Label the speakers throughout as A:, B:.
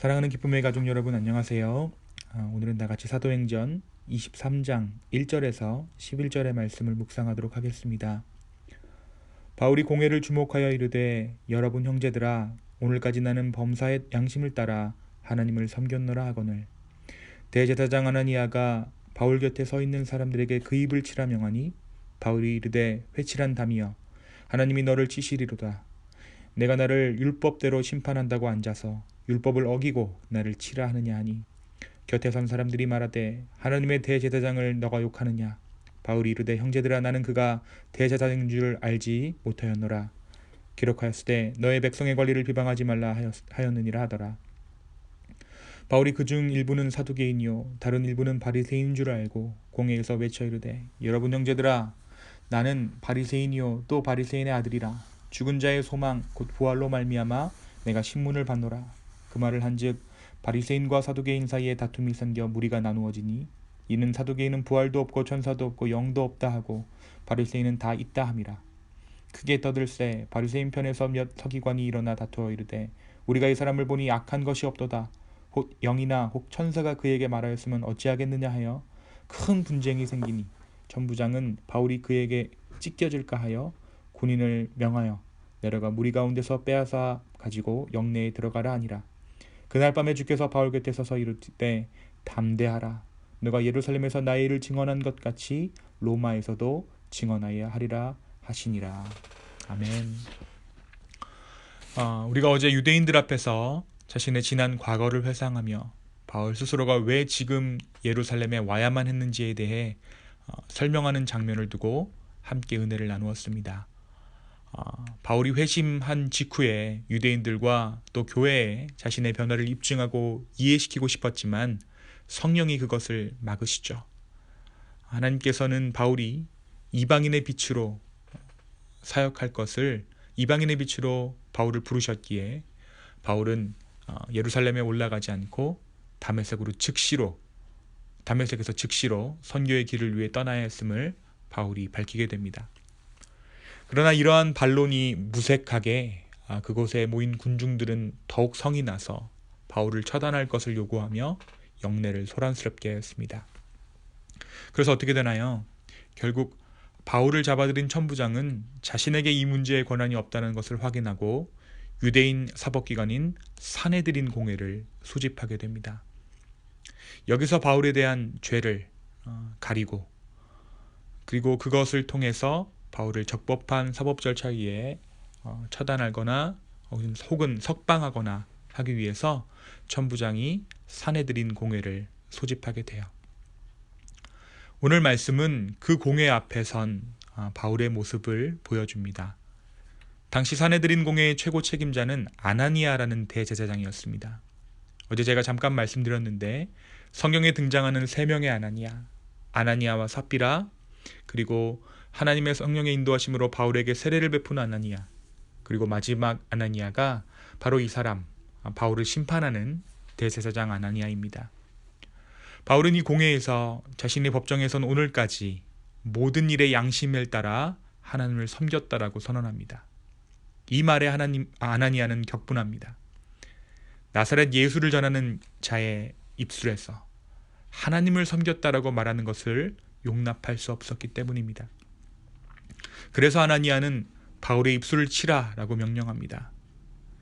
A: 사랑하는 기쁨의 가족 여러분, 안녕하세요. 오늘은 다같이 사도행전 23장 1절에서 11절의 말씀을 묵상하도록 하겠습니다. 바울이 공회를 주목하여 이르되, 여러분 형제들아, 오늘까지 나는 범사의 양심을 따라 하나님을 섬겼노라 하거늘. 대제사장 아나니아가 바울 곁에 서 있는 사람들에게 그 입을 치라 명하니, 바울이 이르되, 회칠한 담이여, 하나님이 너를 치시리로다. 내가 나를 율법대로 심판한다고 앉아서 율법을 어기고 나를 치라 하느냐 하니, 곁에 선 사람들이 말하되, 하나님의 대제사장을 너가 욕하느냐. 바울이 이르되, 형제들아, 나는 그가 대제사장인 줄 알지 못하였노라. 기록하였으되 너의 백성의 권리를 비방하지 말라 하였느니라 하더라. 바울이 그중 일부는 사두개인이요 다른 일부는 바리새인인 줄 알고 공회에서 외쳐 이르되, 여러분 형제들아, 나는 바리새인이요 또 바리새인의 아들이라. 죽은 자의 소망 곧 부활로 말미암아 내가 신문을 받노라. 그 말을 한즉 바리새인과 사두개인 사이에 다툼이 생겨 무리가 나누어지니, 이는 사두개인은 부활도 없고 천사도 없고 영도 없다 하고 바리새인은 다 있다 함이라. 크게 떠들세 바리새인 편에서 몇 서기관이 일어나 다투어 이르되, 우리가 이 사람을 보니 악한 것이 없도다. 혹 영이나 혹 천사가 그에게 말하였으면 어찌하겠느냐 하여 큰 분쟁이 생기니, 천부장은 바울이 그에게 찢겨질까 하여 군인을 명하여 내려가 무리 가운데서 빼앗아 가지고 영내에 들어가라 하니라. 그날 밤에 주께서 바울 곁에 서서 이르되, 담대하라. 너가 예루살렘에서 나의 일을 증언한 것 같이 로마에서도 증언하여야 하리라 하시니라. 아멘. 우리가 어제 유대인들 앞에서 자신의 지난 과거를 회상하며 바울 스스로가 왜 지금 예루살렘에 와야만 했는지에 대해 설명하는 장면을 두고 함께 은혜를 나누었습니다. 바울이 회심한 직후에 유대인들과 또 교회에 자신의 변화를 입증하고 이해시키고 싶었지만 성령이 그것을 막으시죠. 하나님께서는 바울이 이방인의 빛으로 사역할 것을, 이방인의 빛으로 바울을 부르셨기에 바울은 예루살렘에 올라가지 않고 다메섹에서 즉시로 선교의 길을 위해 떠나야 했음을 바울이 밝히게 됩니다. 그러나 이러한 반론이 무색하게 그곳에 모인 군중들은 더욱 성이 나서 바울을 처단할 것을 요구하며 영내를 소란스럽게 했습니다. 그래서 어떻게 되나요? 결국 바울을 잡아들인 천부장은 자신에게 이 문제에 권한이 없다는 것을 확인하고 유대인 사법기관인 산헤드린 공회를 소집하게 됩니다. 여기서 바울에 대한 죄를 가리고, 그리고 그것을 통해서 바울을 적법한 사법 절차에 의해 처단하거나 혹은 석방하거나 하기 위해서 천부장이 산헤드린 공회를 소집하게 돼요. 오늘 말씀은 그 공회 앞에 선 바울의 모습을 보여줍니다. 당시 산헤드린 공회의 최고 책임자는 아나니아라는 대제사장이었습니다. 어제 제가 잠깐 말씀드렸는데 성경에 등장하는 세 명의 아나니아와 삽비라, 그리고 하나님의 성령의 인도하심으로 바울에게 세례를 베푼 아나니아, 그리고 마지막 아나니아가 바로 이 사람, 바울을 심판하는 대제사장 아나니아입니다. 바울은 이 공회에서 자신의 법정에선 오늘까지 모든 일에 양심을 따라 하나님을 섬겼다라고 선언합니다. 이 말에 아나니아는 격분합니다. 나사렛 예수를 전하는 자의 입술에서 하나님을 섬겼다라고 말하는 것을 용납할 수 없었기 때문입니다. 그래서 아나니아는 바울의 입술을 치라라고 명령합니다.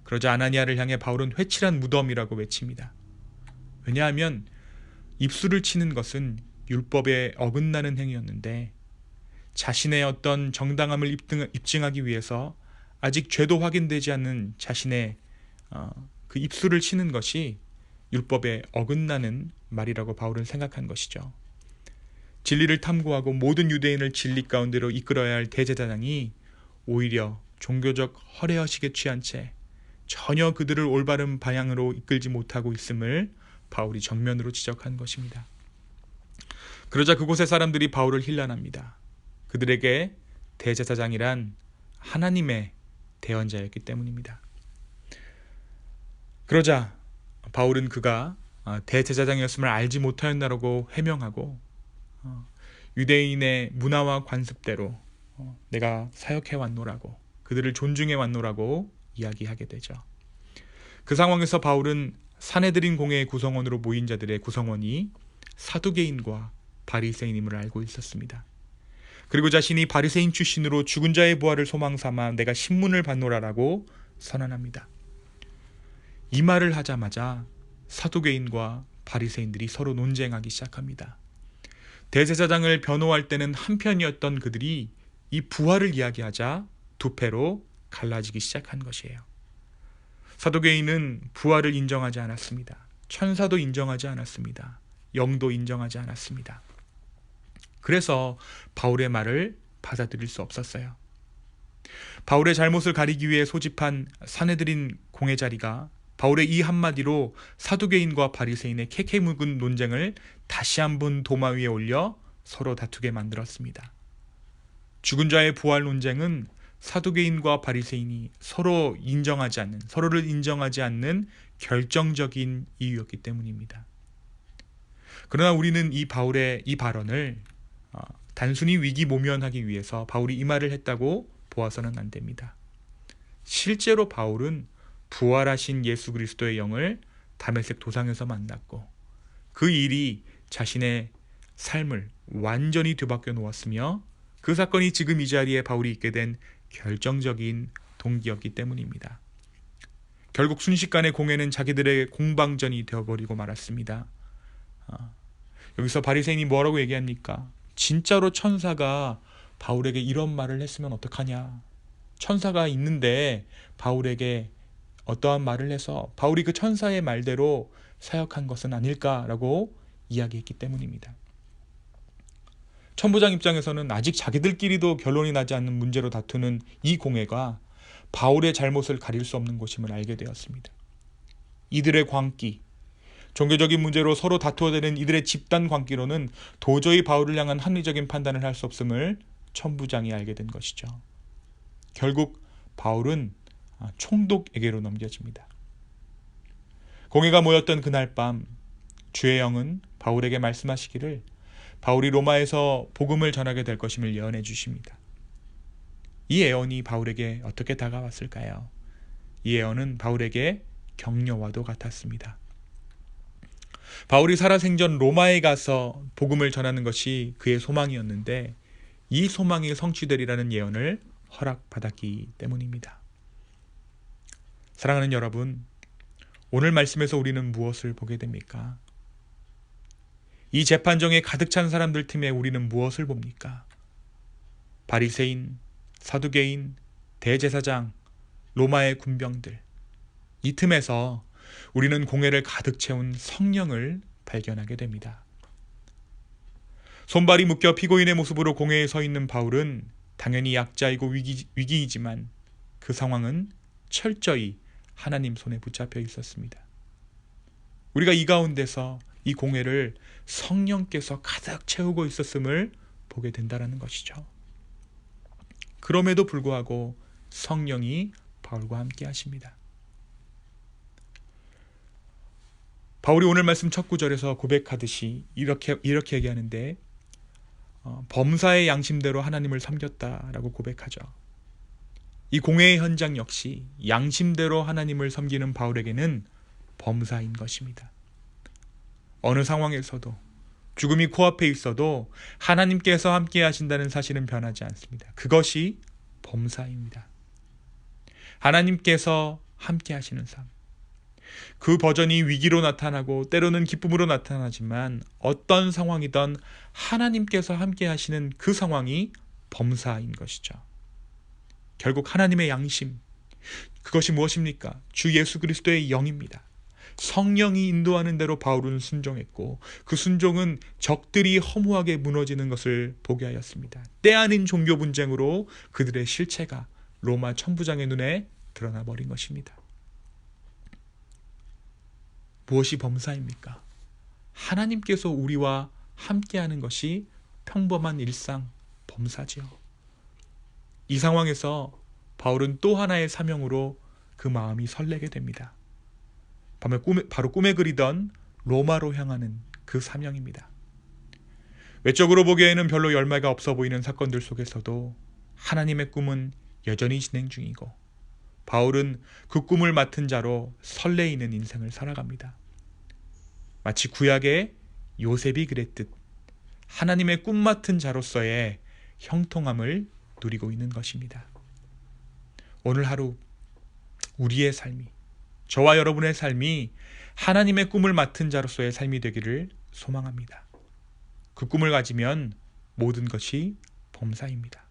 A: 그러자 아나니아를 향해 바울은 회칠한 무덤이라고 외칩니다. 왜냐하면 입술을 치는 것은 율법에 어긋나는 행위였는데, 자신의 어떤 정당함을 입증하기 위해서 아직 죄도 확인되지 않는 자신의 그 입술을 치는 것이 율법에 어긋나는 말이라고 바울은 생각한 것이죠. 진리를 탐구하고 모든 유대인을 진리 가운데로 이끌어야 할 대제사장이 오히려 종교적 허례허식에 취한 채 전혀 그들을 올바른 방향으로 이끌지 못하고 있음을 바울이 정면으로 지적한 것입니다. 그러자 그곳의 사람들이 바울을 힐난합니다. 그들에게 대제사장이란 하나님의 대언자였기 때문입니다. 그러자 바울은 그가 대제사장이었음을 알지 못하였나라고 해명하고, 유대인의 문화와 관습대로 내가 사역해 왔노라고, 그들을 존중해 왔노라고 이야기하게 되죠. 그 상황에서 바울은 사내들인 공회의 구성원으로 모인 자들의 구성원이 사두개인과 바리새인임을 알고 있었습니다. 그리고 자신이 바리새인 출신으로 죽은 자의 부활을 소망 삼아 내가 신문을 받노라라고 선언합니다. 이 말을 하자마자 사두개인과 바리새인들이 서로 논쟁하기 시작합니다. 대제사장을 변호할 때는 한편이었던 그들이 이 부활을 이야기하자 두 패로 갈라지기 시작한 것이에요. 사두개인은 부활을 인정하지 않았습니다. 천사도 인정하지 않았습니다. 영도 인정하지 않았습니다. 그래서 바울의 말을 받아들일 수 없었어요. 바울의 잘못을 가리기 위해 소집한 사내들인 공회 자리가 바울의 이 한마디로 사두개인과 바리새인의 캐캐묵은 논쟁을 다시 한번 도마 위에 올려 서로 다투게 만들었습니다. 죽은 자의 부활 논쟁은 사두개인과 바리새인이 서로를 인정하지 않는 결정적인 이유였기 때문입니다. 그러나 우리는 이 바울의 이 발언을 단순히 위기 모면하기 위해서 바울이 이 말을 했다고 보아서는 안 됩니다. 실제로 바울은 부활하신 예수 그리스도의 영을 다메섹 도상에서 만났고 그 일이 자신의 삶을 완전히 뒤바뀌어 놓았으며 그 사건이 지금 이 자리에 바울이 있게 된 결정적인 동기였기 때문입니다. 결국 순식간에 공회는 자기들의 공방전이 되어버리고 말았습니다. 여기서 바리새인이 뭐라고 얘기합니까? 진짜로 천사가 바울에게 이런 말을 했으면 어떡하냐? 천사가 있는데 바울에게 어떠한 말을 해서 바울이 그 천사의 말대로 사역한 것은 아닐까라고 이야기했기 때문입니다. 천부장 입장에서는 아직 자기들끼리도 결론이 나지 않는 문제로 다투는 이 공회가 바울의 잘못을 가릴 수 없는 곳임을 알게 되었습니다. 이들의 광기, 종교적인 문제로 서로 다투어대는 이들의 집단 광기로는 도저히 바울을 향한 합리적인 판단을 할 수 없음을 천부장이 알게 된 것이죠. 결국 바울은 총독에게로 넘겨집니다. 공회가 모였던 그날 밤 주의 영은 바울에게 말씀하시기를 바울이 로마에서 복음을 전하게 될 것임을 예언해 주십니다. 이 예언이 바울에게 어떻게 다가왔을까요? 이 예언은 바울에게 격려와도 같았습니다. 바울이 살아생전 로마에 가서 복음을 전하는 것이 그의 소망이었는데 이 소망이 성취되리라는 예언을 허락받았기 때문입니다. 사랑하는 여러분, 오늘 말씀에서 우리는 무엇을 보게 됩니까? 이 재판정에 가득 찬 사람들 틈에 우리는 무엇을 봅니까? 바리새인, 사두개인, 대제사장, 로마의 군병들. 이 틈에서 우리는 공회를 가득 채운 성령을 발견하게 됩니다. 손발이 묶여 피고인의 모습으로 공회에 서 있는 바울은 당연히 약자이고 위기이지만 그 상황은 철저히 하나님 손에 붙잡혀 있었습니다. 우리가 이 가운데서 이 공회를 성령께서 가득 채우고 있었음을 보게 된다는 것이죠. 그럼에도 불구하고 성령이 바울과 함께 하십니다. 바울이 오늘 말씀 첫 구절에서 고백하듯이 이렇게 얘기하는데 범사의 양심대로 하나님을 섬겼다라고 고백하죠. 이 공회의 현장 역시 양심대로 하나님을 섬기는 바울에게는 범사인 것입니다. 어느 상황에서도 죽음이 코앞에 있어도 하나님께서 함께 하신다는 사실은 변하지 않습니다. 그것이 범사입니다. 하나님께서 함께 하시는 삶. 그 버전이 위기로 나타나고 때로는 기쁨으로 나타나지만 어떤 상황이든 하나님께서 함께 하시는 그 상황이 범사인 것이죠. 결국 하나님의 양심, 그것이 무엇입니까? 주 예수 그리스도의 영입니다. 성령이 인도하는 대로 바울은 순종했고 그 순종은 적들이 허무하게 무너지는 것을 보게 하였습니다. 때 아닌 종교 분쟁으로 그들의 실체가 로마 천부장의 눈에 드러나 버린 것입니다. 무엇이 범사입니까? 하나님께서 우리와 함께하는 것이 평범한 일상 범사지요. 이 상황에서 바울은 또 하나의 사명으로 그 마음이 설레게 됩니다. 바로 꿈에 그리던 로마로 향하는 그 사명입니다. 외적으로 보기에는 별로 열매가 없어 보이는 사건들 속에서도 하나님의 꿈은 여전히 진행 중이고 바울은 그 꿈을 맡은 자로 설레이는 인생을 살아갑니다. 마치 구약의 요셉이 그랬듯 하나님의 꿈 맡은 자로서의 형통함을 누리고 있는 것입니다. 오늘 하루 우리의 삶이, 저와 여러분의 삶이 하나님의 꿈을 맡은 자로서의 삶이 되기를 소망합니다. 그 꿈을 가지면 모든 것이 범사입니다.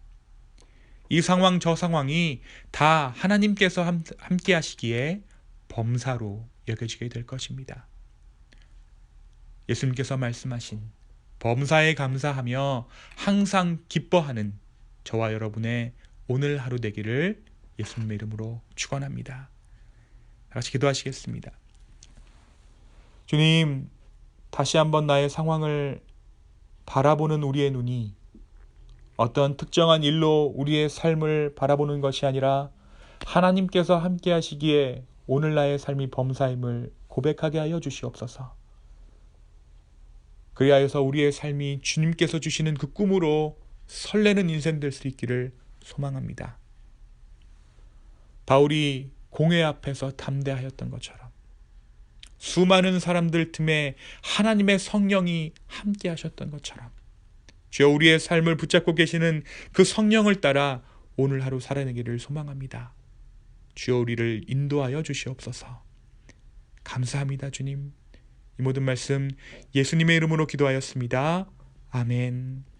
A: 이 상황 저 상황이 다 하나님께서 함께 하시기에 범사로 여겨지게 될 것입니다. 예수님께서 말씀하신 범사에 감사하며 항상 기뻐하는 저와 여러분의 오늘 하루 되기를 예수님의 이름으로 축원합니다. 같이 기도하시겠습니다. 주님, 다시 한번 나의 상황을 바라보는 우리의 눈이 어떤 특정한 일로 우리의 삶을 바라보는 것이 아니라 하나님께서 함께 하시기에 오늘 나의 삶이 범사임을 고백하게 하여 주시옵소서. 그리하여서 우리의 삶이 주님께서 주시는 그 꿈으로 설레는 인생 될 수 있기를 소망합니다. 바울이 공회 앞에서 담대하였던 것처럼 수많은 사람들 틈에 하나님의 성령이 함께 하셨던 것처럼 주여, 우리의 삶을 붙잡고 계시는 그 성령을 따라 오늘 하루 살아내기를 소망합니다. 주여, 우리를 인도하여 주시옵소서. 감사합니다, 주님. 이 모든 말씀 예수님의 이름으로 기도하였습니다. 아멘.